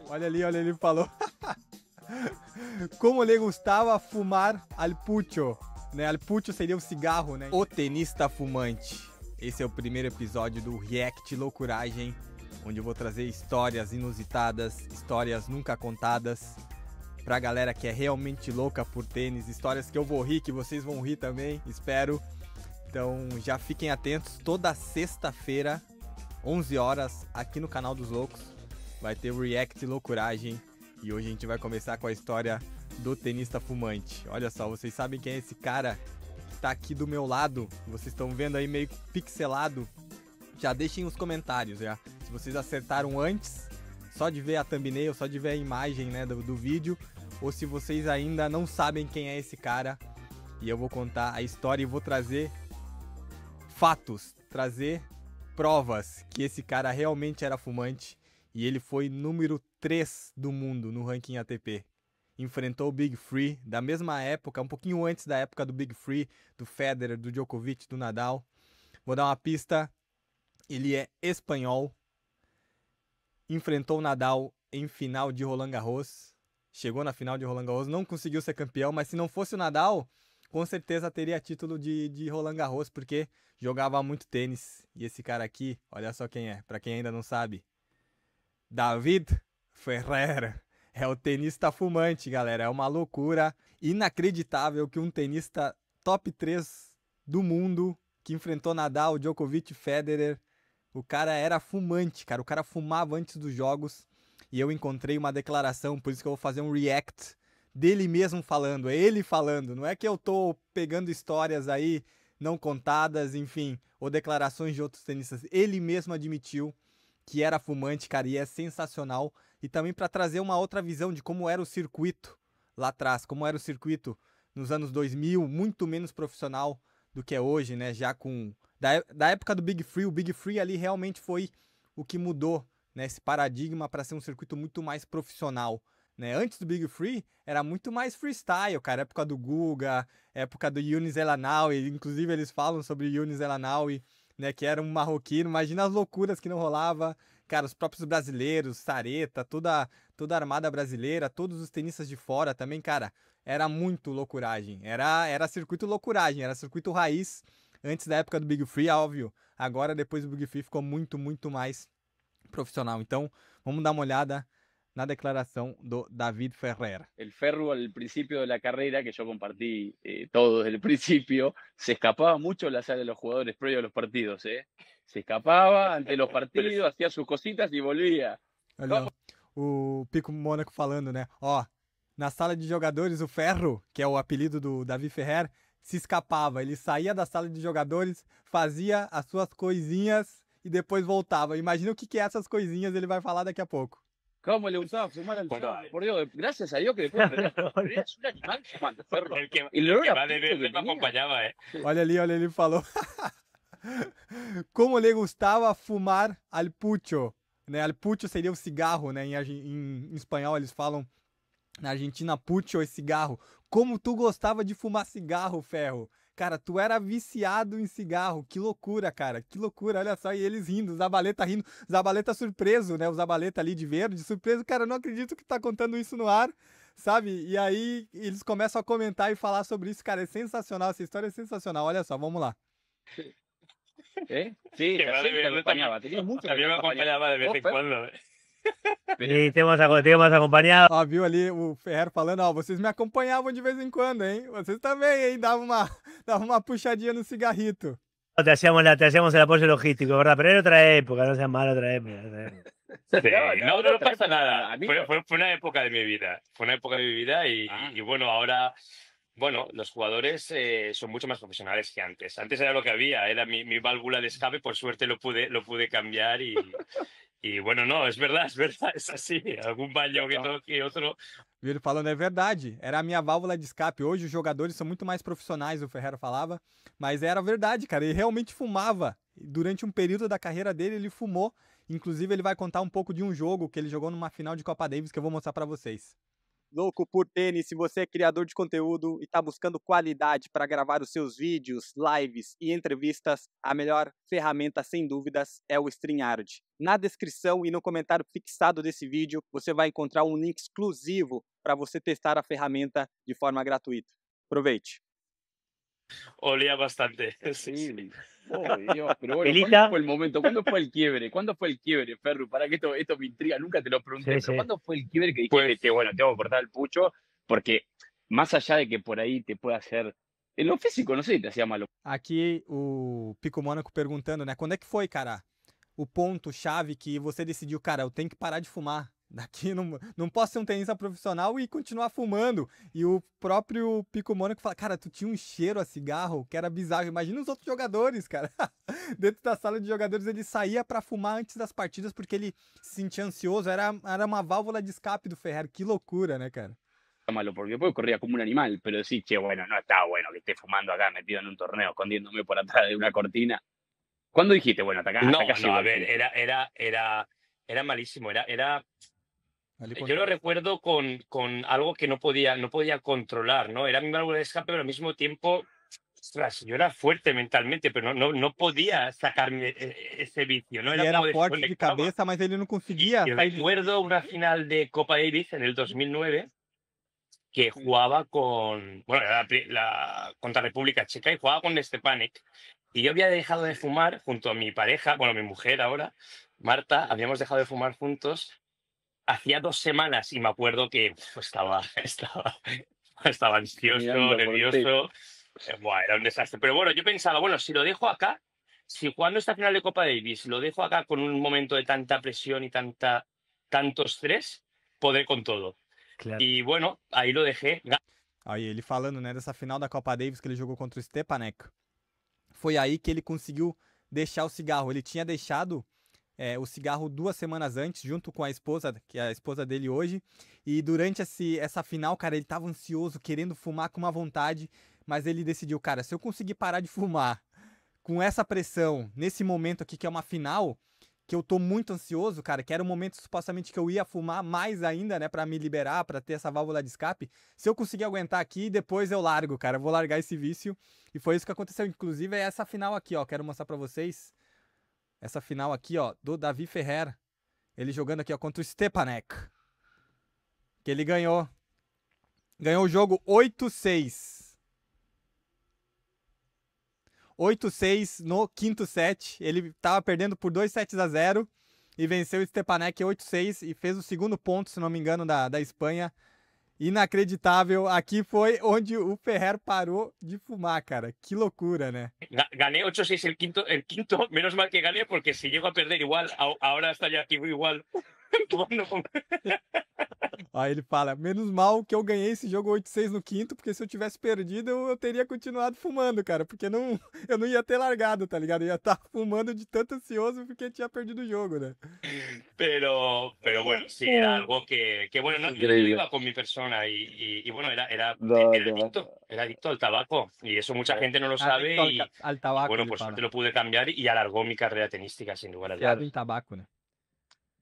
olha ele falou. Como ele gostava fumar al pucho, né? Al pucho seria o cigarro, né? O tenista fumante. Esse é o primeiro episódio do React Loucuragem, onde eu vou trazer histórias inusitadas, histórias nunca contadas, pra galera que é realmente louca por tênis, histórias que eu vou rir, que vocês vão rir também, espero. Então já fiquem atentos, toda sexta-feira, 11 horas, aqui no canal dos loucos, vai ter o React Loucuragem. E hoje a gente vai começar com a história do tenista fumante. Olha só, vocês sabem quem é esse cara que tá aqui do meu lado? Vocês estão vendo aí meio pixelado? Já deixem os comentários, já. Se vocês acertaram antes, só de ver a thumbnail, só de ver a imagem, né, do vídeo, ou se vocês ainda não sabem quem é esse cara. E eu vou contar a história e vou trazer fatos, trazer provas que esse cara realmente era fumante. E ele foi número 3 do mundo no ranking ATP. Enfrentou o Big Three da mesma época, um pouquinho antes da época do Big Three, do Federer, do Djokovic, do Nadal. Vou dar uma pista. Ele é espanhol. Enfrentou o Nadal em final de Roland Garros. Chegou na final de Roland Garros, não conseguiu ser campeão, mas se não fosse o Nadal, com certeza teria título de Roland Garros, porque jogava muito tênis. E esse cara aqui, olha só quem é, pra quem ainda não sabe. David Ferrer é o tenista fumante, galera. É uma loucura inacreditável que um tenista top 3 do mundo, que enfrentou Nadal, Djokovic, Federer, o cara era fumante, cara. O cara fumava antes dos jogos. E eu encontrei uma declaração, por isso que eu vou fazer um react dele mesmo falando. É ele falando, não é que eu tô pegando histórias aí não contadas, enfim, ou declarações de outros tenistas. Ele mesmo admitiu que era fumante, cara, e é sensacional. E também para trazer uma outra visão de como era o circuito lá atrás, como era o circuito nos anos 2000, muito menos profissional do que é hoje, né? Já com... Da época do Big Three, o Big Three ali realmente foi o que mudou, né? Esse paradigma para ser um circuito muito mais profissional, né? Antes do Big Three, era muito mais freestyle, cara. Época do Guga, época do Younes El Anaoui, inclusive eles falam sobre o Younes El Anaoui, né, que era um marroquino. Imagina as loucuras que não rolava, cara, os próprios brasileiros, Sareta, toda a armada brasileira, todos os tenistas de fora também, cara, era muito loucuragem, era circuito loucuragem, era circuito raiz, antes da época do Big Three, óbvio, agora depois do Big Three ficou muito, muito mais profissional. Então, vamos dar uma olhada na declaração do David Ferrer. El Ferru al principio de la carrera, que yo compartí todo desde el principio, se escapaba mucho de la sala de los jugadores previo a los partidos, ¿eh? Se escapaba ante los partidos, hacía sus cositas y volvía. Olha, o Pico Mônaco falando, né? Ó, na sala de jogadores, o Ferro, que é o apelido do David Ferrer, se escapava. Ele saía da sala de jogadores, fazia as suas coisinhas e depois voltava. Imagina o que é essas coisinhas, ele vai falar daqui a pouco. ¿Cómo le gustaba fumar al Ferro? Por Dios, gracias a Dios que después es un animal fumando Ferro. El que va de verde me acompañaba, Olha ali, ele falou. Como ele gostava fumar al pucho, né? Al pucho seria o cigarro, né? Em espanhol eles falam, na Argentina, pucho é cigarro. Como tu gostava de fumar cigarro, Ferro. Cara, tu era viciado em cigarro. Que loucura, cara. Que loucura. Olha só, e eles rindo, o Zabaleta rindo. O Zabaleta surpreso, né? O Zabaleta ali de verde, surpreso. Cara, eu não acredito que tá contando isso no ar, sabe? E aí eles começam a comentar e falar sobre isso. Cara, é sensacional. Essa história é sensacional. Olha só, vamos lá. ¿Eh? Sí, Que va de te acompañaba. Tenías mucho A mí me acompañaba de vez en cuando. Sí, te hemos acompañado. Ó, viu ali o Ferrer falando, ó, vocês me acompanhavam de vez em quando, hein? Vocês também, hein? Dava uma puxadinha no cigarrito. Te hacíamos el apoyo logístico, ¿verdad? Pero era otra época, no seas malo, otra época. Sí, no pasa A nada. mí Fue una época de mi vida. Fue una época de mi vida y bueno, ahora, bueno, los jugadores son mucho más profesionales que antes. Antes era lo que había, era mi válvula de escape, por suerte lo pude cambiar y bueno, no, es verdad, es así. Algún baño que otro. Viu ele falando, é verdade, era a minha válvula de escape. Hoje os jogadores são muito mais profissionais, o Ferreira falava, mas era verdade, cara, ele realmente fumava. Durante um período da carreira dele, ele fumou. Inclusive, ele vai contar um pouco de um jogo que ele jogou numa final de Copa Davis que eu vou mostrar pra vocês. Louco por tênis, se você é criador de conteúdo e está buscando qualidade para gravar os seus vídeos, lives e entrevistas, a melhor ferramenta, sem dúvidas, é o StreamYard. Na descrição e no comentário fixado desse vídeo, você vai encontrar um link exclusivo para você testar a ferramenta de forma gratuita. Aproveite. Olía bastante. Sí, oh, Dios, pero bueno, Pelita. ¿cuándo fue el momento? ¿Cuándo fue el quiebre? ¿Cuándo fue el quiebre, Ferru? Para que esto me intriga, nunca te lo pregunté, Sí, pero sí. ¿cuándo fue el quiebre que dijiste Pues- que, bueno, tengo que cortar el pucho? Porque más allá de que por ahí te pueda hacer, en lo físico, no sé si te hacía malo. Aqui o Pico Mônaco perguntando, né? Quando é que foi, cara, o ponto-chave que você decidiu, cara, eu tenho que parar de fumar. Daqui não posso ser um tenista profissional e continuar fumando. E o próprio Pico Mônaco fala, cara, tu tinha um cheiro a cigarro que era bizarro. Imagina os outros jogadores, cara. Dentro da sala de jogadores ele saía pra fumar antes das partidas porque ele se sentia ansioso. Era uma válvula de escape do Ferrer. Que loucura, né, cara? Malo, porque después corría como un animal, pero decís, che, bueno, no está bueno que esté fumando acá metido en un torneo, escondiéndome por atrás de una cortina. ¿Cuándo dijiste, bueno, hasta acá, No, hasta acá llegó no, a el ver, fútbol? era malísimo. Ali Yo lo recuerdo con algo que no podía controlar, ¿no? Era mi válvula de escape, pero al mismo tiempo, ostras, yo era fuerte mentalmente, pero no podía sacarme ese vicio, ¿no? Ele era como forte de desconectava. cabeça, mas ele não conseguia Y sair de... recuerdo una final de Copa Davis en el 2009 que jugaba era contra República Checa y jugaba con Stepanek. Y yo había dejado de fumar junto a mi pareja, bueno, mi mujer ahora, Marta, habíamos dejado de fumar juntos hacía 2 semanas y me acuerdo que estaba ansioso, Mirando por nervioso. Buah, era un desastre. Pero bueno, yo pensaba, bueno, si lo dejo acá, si jugando esta final de Copa Davis lo dejo acá con un momento de tanta presión y tanto estrés, podré con todo. Claro. Y bueno, ahí lo dejé. Aí ele falando, né, dessa final da Copa Davis que ele jogou contra o Stepanek. Foi aí que ele conseguiu deixar o cigarro. Ele tinha deixado o cigarro 2 semanas antes, junto com a esposa, que é a esposa dele hoje. E durante essa final, cara, ele tava ansioso, querendo fumar com uma vontade, mas ele decidiu, cara, se eu conseguir parar de fumar com essa pressão, nesse momento aqui que é uma final, que eu tô muito ansioso, cara, que era um momento supostamente que eu ia fumar mais ainda, né, pra me liberar, pra ter essa válvula de escape. Se eu conseguir aguentar aqui, depois eu largo, cara, eu vou largar esse vício. E foi isso que aconteceu, inclusive é essa final aqui, ó, quero mostrar pra vocês. Essa final aqui, ó, do Davi Ferrer, ele jogando aqui, ó, contra o Stepanek. Que ele ganhou. Ganhou o jogo 8-6. 8-6 no quinto set. Ele tava perdendo por 2-0 e venceu o Stepanek 8-6 e fez o segundo ponto, se não me engano, da Espanha. Inacreditável. Aqui foi onde o Ferrer parou de fumar, cara. Que loucura, né? Gané 8-6 el quinto, menos mal que gané, porque si llego a perder igual, ahora estaría aquí igual. Aí ele fala, menos mal que eu ganhei esse jogo 8-6 no quinto, porque se eu tivesse perdido, eu teria continuado fumando, cara, porque eu não ia ter largado, tá ligado? Eu ia estar fumando de tanto ansioso porque tinha perdido o jogo, né? Pero bueno, sí, era algo que bueno, no, yo Increíble. iba con mi persona y bueno, era No, adicto al tabaco y eso mucha gente no lo sabe Adicto y al tabaco, bueno, ele por fala. suerte lo pude cambiar y alargó mi carrera tenística sin lugar a dudas. Viciado em tabaco, né?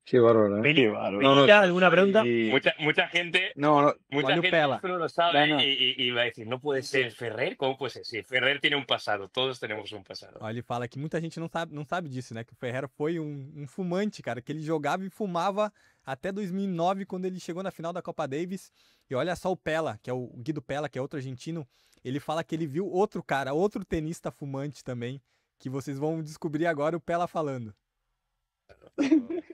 Qué bárbaro, ¿eh? Pelita, No, ¿alguna pregunta? y- Mucha gente No, Mucha Olha o gente Pela. esto no lo sabe No, no. y va a decir, no puede ser Ferrer, ¿cómo puede ser? Sí, Ferrer tiene un pasado, todos tenemos un pasado. Ó, ele fala que muita gente não sabe disso, né? Que o Ferreira foi um fumante, cara, que ele jogava e fumava até 2009, quando ele chegou na final da Copa Davis. E olha só o Pela, que é o Guido Pela, que é outro argentino, ele fala que ele viu outro cara, outro tenista fumante também, que vocês vão descobrir agora o Pela falando.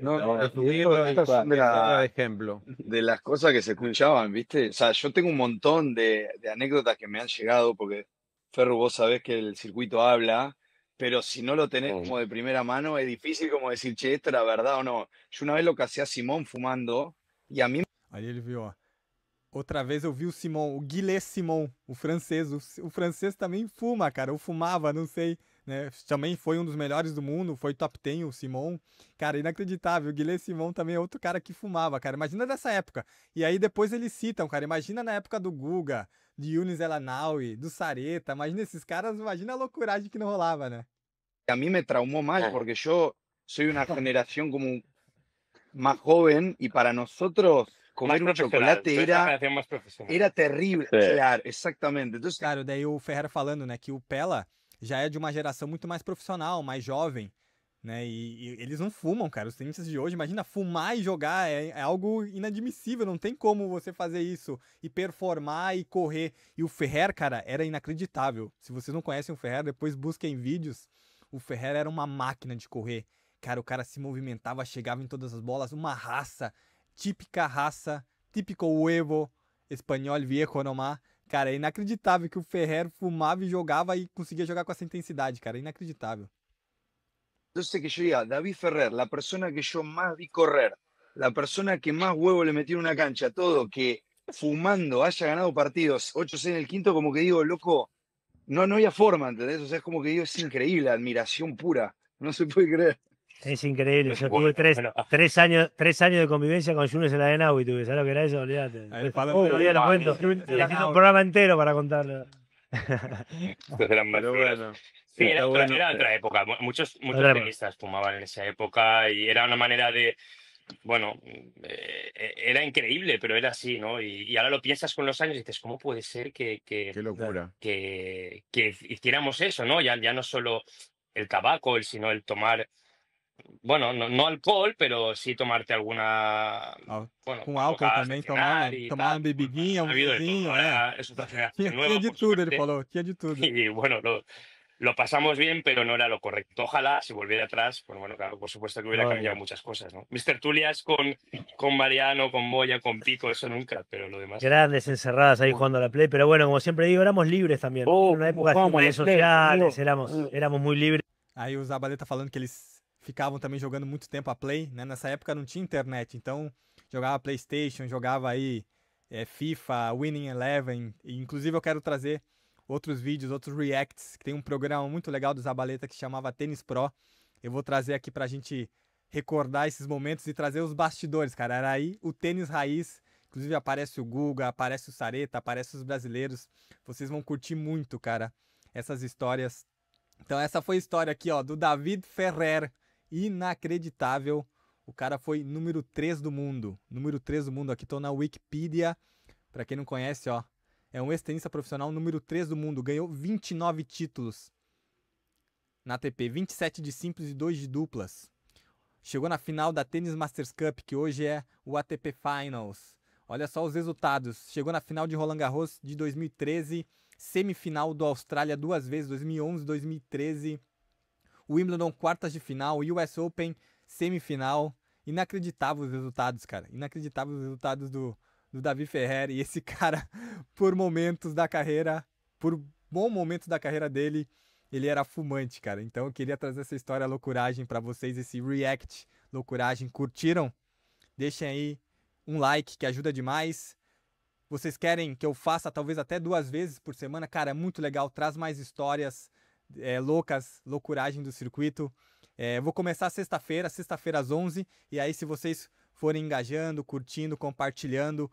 no, Estas son de ejemplo. de las cosas que se escuchaban, ¿viste? O sea, yo tengo un montón de anécdotas que me han llegado, porque, Ferru, vos sabés que el circuito habla, pero si no lo tenés como de primera mano, es difícil como decir, che, esto era verdad o no. Yo una vez lo casé a Simón fumando, y a mí Aí ele viu, ó. Outra vez eu vi o Simon, o Guilherme Simon, o francês. O francês também fuma, cara. Ou fumava, não sei. Né? Também foi um dos melhores do mundo, foi top 10 o Simon. Cara, inacreditável. O Guilherme Simon também é outro cara que fumava, cara. Imagina dessa época. E aí depois eles citam, cara. Imagina na época do Guga, de Yunis Elanaui, do Sareta. Imagina esses caras, imagina a loucuragem que não rolava, né? a mí me traumó mal, porque yo soy una generación como más joven y para nosotros Más comer un profesional. chocolate Entonces, la era, generación más profesional. era terrible. Sí. Claro, exactamente. Entonces, Cara, daí o Ferreira falando, né, que o Pella já é de uma geração muito mais profissional, mais jovem, né, e eles não fumam, cara. Os tenistas de hoje, imagina, fumar e jogar é algo inadmissível, não tem como você fazer isso e performar e correr. E o Ferrer, cara, era inacreditável. Se vocês não conhecem o Ferrer, depois busquem vídeos. O Ferrer era uma máquina de correr. Cara, o cara se movimentava, chegava em todas as bolas, uma raça, típico huevo, espanhol viejo nomás. Cara, é inacreditável que o Ferrer fumava e jogava e conseguia jogar com essa intensidade, cara. Inacreditável. entonces que yo diga, David Ferrer, la persona que yo más vi correr, la persona que más huevo le metió en una cancha, todo, que fumando haya ganado partidos 8-6 en el quinto, como que digo, loco, no había forma, ¿entendés? O sea, es como que digo, es increíble, admiración pura. No se puede creer. Es increíble. Yo Bueno, tuve bueno. 3 años de convivencia con Junes en la Denau y tuve. ¿Sabes lo que era eso? Olvídate. Ahí, Otro día lo cuento. Necesito un programa entero para contarlo. Entonces eran más Pero duras. bueno, Sí, está bueno. era otra época. Muchos Otra época. tenistas fumaban en esa época y era una manera de. Bueno, era increíble, pero era así, ¿no? Y ahora lo piensas con los años y dices, ¿cómo puede ser Qué locura. que hiciéramos eso, ¿no? Ya no solo el tabaco, sino el tomar, bueno, no alcohol, pero sí tomarte alguna. Bueno, Com álcool cosas também, de cenar y tomar uma tal. bebidinha, Ha um habido de todo. vinho, Ahora es otra generación nueva, Tinha de por tudo, suerte. ele falou, tinha de tudo. Y bueno, lo pasamos bien, pero no era lo correcto. Ojalá, si volviera atrás, pues bueno, claro, por supuesto que hubiera Obvio. cambiado muchas cosas, ¿no? Mis tertulias con Mariano, con Moya, con Pico, eso nunca, pero lo demás. Grandes encerradas ahí jugando a la Play. Pero bueno, como siempre digo, éramos libres también. Oh, En una época sin jugamos a la redes Play, sociales, amigo. éramos muy libres. Aí o Zabaleta falando que eles ficavam também jogando muito tempo a Play, né? Nessa época não tinha internet, então jogava PlayStation, jogava aí FIFA, Winning Eleven. E, inclusive eu quero trazer outros vídeos, outros reacts, que tem um programa muito legal do Zabaleta que chamava Tênis Pro. Eu vou trazer aqui pra gente recordar esses momentos e trazer os bastidores, cara. Era aí o tênis raiz. Inclusive aparece o Guga, aparece o Sareta, aparece os brasileiros. Vocês vão curtir muito, cara, essas histórias. Então essa foi a história aqui, ó, do David Ferrer. Inacreditável. O cara foi número 3 do mundo. Número 3 do mundo. Aqui tô na Wikipedia. Pra quem não conhece, ó. É um ex-tenista profissional número 3 do mundo. Ganhou 29 títulos na ATP. 27 de simples e 2 de duplas. Chegou na final da Tennis Masters Cup, que hoje é o ATP Finals. Olha só os resultados. Chegou na final de Roland Garros de 2013. Semifinal do Austrália 2 vezes, 2011 e 2013. Wimbledon, quartas de final. US Open, semifinal. Inacreditável os resultados, cara. Inacreditável os resultados do Davi Ferrer. E esse cara, por momentos da carreira, por bom momentos da carreira dele, ele era fumante, cara. Então eu queria trazer essa história loucuragem pra vocês, esse react loucuragem. Curtiram? Deixem aí um like que ajuda demais. Vocês querem que eu faça talvez até 2 vezes por semana? Cara, é muito legal, traz mais histórias loucas, loucuragem do circuito. Vou começar sexta-feira às 11. E aí se vocês forem engajando, curtindo, compartilhando,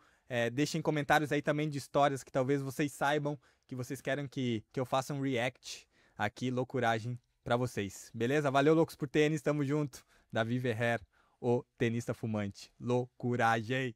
deixem comentários aí também de histórias que talvez vocês saibam, que vocês querem que eu faça um react aqui, loucuragem pra vocês. Beleza? Valeu, loucos por tênis, tamo junto. Davi Ferrer, o tenista fumante. Loucuragem!